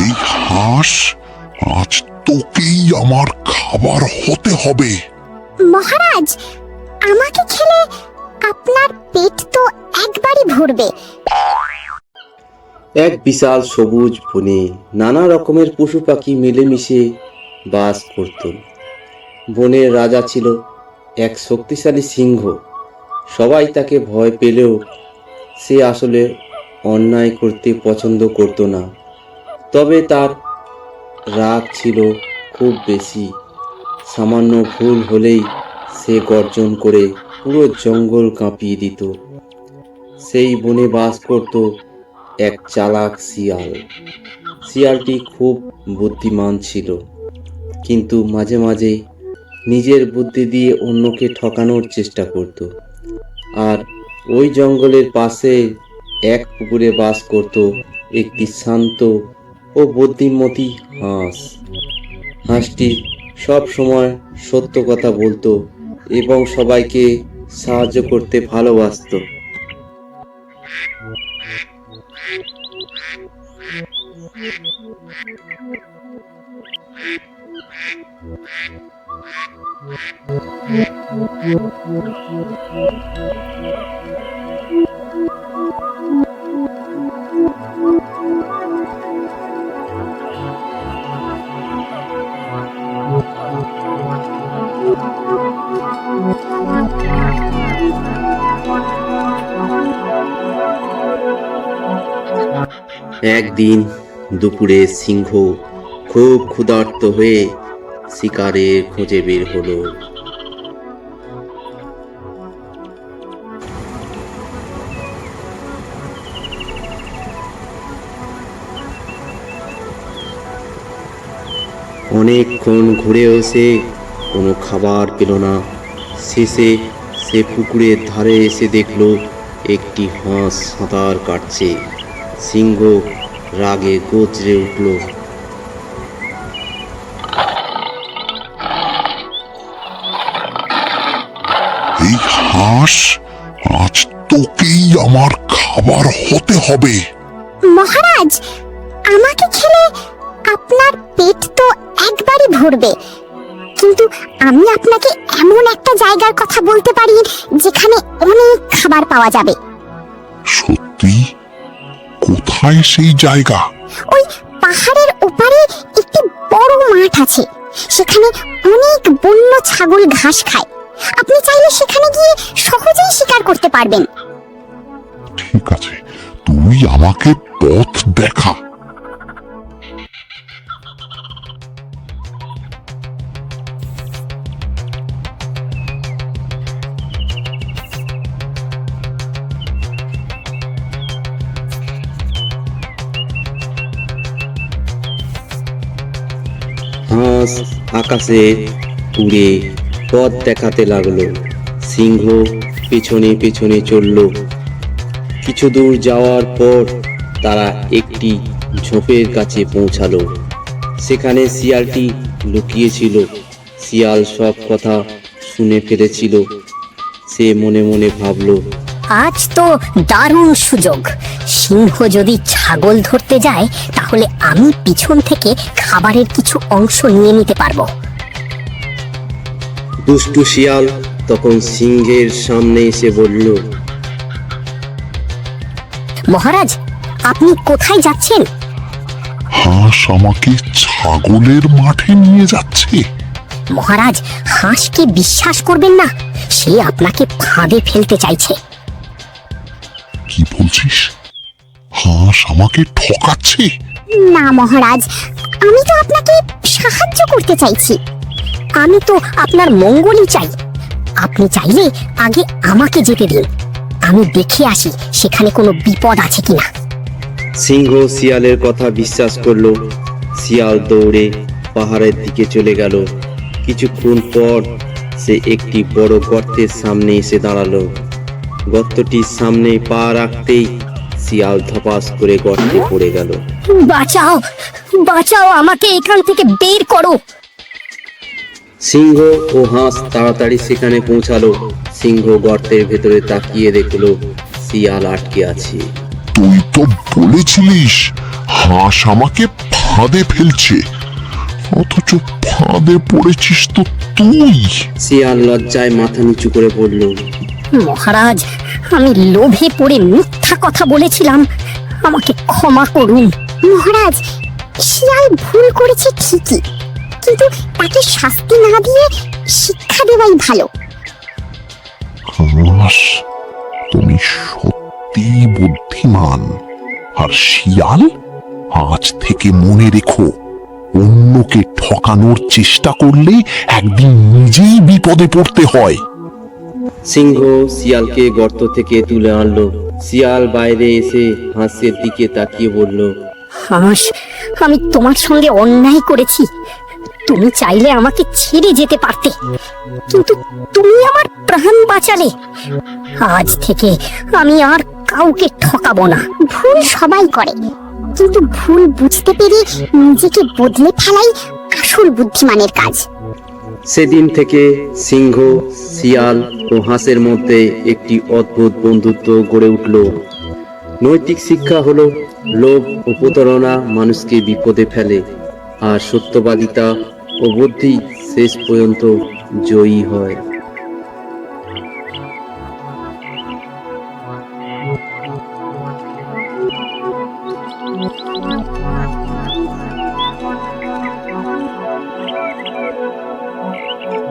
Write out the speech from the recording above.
এই হাঁস আজ তোকেই আমার খাবার হতে হবে। মহারাজ, আমাকে খেলে আপনার পেট তো একবারই ভরবে। এক বিশাল সবুজ বনে নানা রকমের পশু পাখি মিলেমিশে বাস করত। বনের রাজা ছিল এক শক্তিশালী সিংহ। সবাই তাকে ভয় পেলেও সে আসলে অন্যায় করতে পছন্দ করত না। তবে তার রাগ ছিল খুব বেশি। সামান্য ভুল হলেই সে গর্জন করে পুরো জঙ্গল কাঁপিয়ে দিত। সেই বনে বাস করত এক চালাক শিয়াল। শিয়ালটি খুব বুদ্ধিমান ছিল, কিন্তু মাঝে মাঝে নিজের বুদ্ধি দিয়ে অন্যকে ঠকানোর চেষ্টা করত। আর ওই জঙ্গলের পাশে এক পুকুরে বাস করত একটি শান্ত ও বুদ্ধিমতী হাঁস। হাঁসটি সব সময় সত্য কথা বলতো এবং সবাইকে সাহায্য করতে ভালোবাসতো। একদিন দুপুরে সিংহ খুব ক্ষুধার্ত হয়ে শিকারের খোঁজে বের হলো। অনেকক্ষণ ঘুরে এসে কোনো খাবার পেল না। শেষে সে পুকুরের ধারে এসে দেখলো একটি হাঁস সাঁতার কাটছে। সিংহ রাগে গর্জে উঠল। এই হাঁস আজ তোকেই আমার খাবার হতে হবে। মহারাজ, আমাকে খেলে আপনার পেট তো একবারই ভরবে, কিন্তু আমি আপনাকে এমন একটা জায়গার কথা বলতে পারি যেখানে অনেক খাবার পাওয়া যাবে। সত্যি? কোথায় সেই জায়গা? ওই পাহাড়ের ওপারে একটি বড় মাঠ আছে, সেখানে অনেক বন্য ছাগল ঘাস খায়। আপনি চাইলে সেখানে গিয়ে সহজেই শিকার করতে পারবেন। ঠিক আছে, তুই আমাকে পথ দেখা। হাঁস আকাশে উড়ে পথ দেখাতে লাগলো। সিংহ পেছনে পেছনে চলল। কিছু দূর যাওয়ার পর তারা একটি ঝোপের কাছে পৌঁছালো। সেখানে শিয়ালটি লুকিয়েছিল। শিয়াল সব কথা শুনে ফেলেছিল। সে মনে মনে ভাবলো, আজ তো দারুণ সুযোগ। সিংহ যদি ছাগল ধরতে যায় তাহলে আমি পিছন থেকে খাবারের কিছু অংশ নিয়ে নিতে পারবো। দুষ্টু শিয়াল তখন সিংহের সামনে এসে বলল, মহারাজ, আপনি কোথায় যাচ্ছেন? হাঁস আমাকে ছাগলের মাঠে নিয়ে যাচ্ছে। মহারাজ, হাঁসকে বিশ্বাস করবেন না, সে আপনাকে ফাঁদে ফেলতে চাইছে। কি বলছিস? হাঁস আমাকে ঠকাচ্ছে? না মহারাজ, আমি তো আপনাকে সাহায্য করতে চাইছি। আমি তো আপনার মঙ্গলই চাই। আপনি চাইলে আগে আমাকে যেতে দিন, আমি দেখে আসি সেখানে কোনো বিপদ আছে কিনা। সিংহ শিয়ালের কথা বিশ্বাস করলো। শিয়াল দৌড়ে পাহাড়ের দিকে চলে গেল। কিছুক্ষণ পর সে একটি বড় গর্তের সামনে এসে দাঁড়ালো। গর্তটির সামনে পা রাখতেই শিয়াল ধপাস করে গর্তে পড়ে গেল। বাঁচাও, বাঁচাও, আমাকে এখান থেকে বের করো। সিংহ ও হাঁস তাড়াতাড়ি সেখানে পৌঁছালো। সিংহ গর্তের ভেতরে তাকিয়ে দেখলো শিয়াল আটকে আছে। তুই তো বলেছিলিস হাঁস আমাকে ফাঁদে ফেলছে, অথচ ফাঁদে পড়েছিস তো তুই। শিয়াল লজ্জায় মাথা নিচু করে বলল, মহারাজ, আমি লোভে পড়ে মিথ্যা কথা বলেছিলাম, আমাকে ক্ষমা করুন। মহারাজ, শিয়াল ভুল করেছে ঠিকই, কিন্তু তাকে শাস্তি না দিয়ে শিক্ষা দেওয়াই ভালো। হাঁস, তুমি সত্যি বুদ্ধিমান। আর শিয়াল, আজ থেকে মনে রেখো, অন্যকে ঠকানোর চেষ্টা করলে একদিন নিজেই বিপদে পড়তে হয়। সিংহ শিয়ালকে গর্ত থেকে তুলে আনলো। শিয়াল বাইরে এসে হাঁসের দিকে তাকিয়ে বলল, হাঁস, আমি তোমার সঙ্গে অন্যায় করেছি। তুমি চাইলে আমাকে ছেড়ে যেতে পারতে, কিন্তু তুমি আমার প্রাণ বাঁচালে। আজ থেকে আমি আর কাউকে ঠকাবো না। ভুল সবাই করে, কিন্তু ভুল বুঝতে পেরে নিজেকে বদলে ফেলাই আসল বুদ্ধিমানের কাজ। সেদিন থেকে সিংহ, শিয়াল ও হাঁসের মধ্যে একটি অদ্ভুত বন্ধুত্ব গড়ে উঠল। নৈতিক শিক্ষা হলো লোভ ও প্রতারণা মানুষকে বিপদে ফেলে, আর সত্যবাদিতা ও বুদ্ধি শেষ পর্যন্ত জয়ী হয়।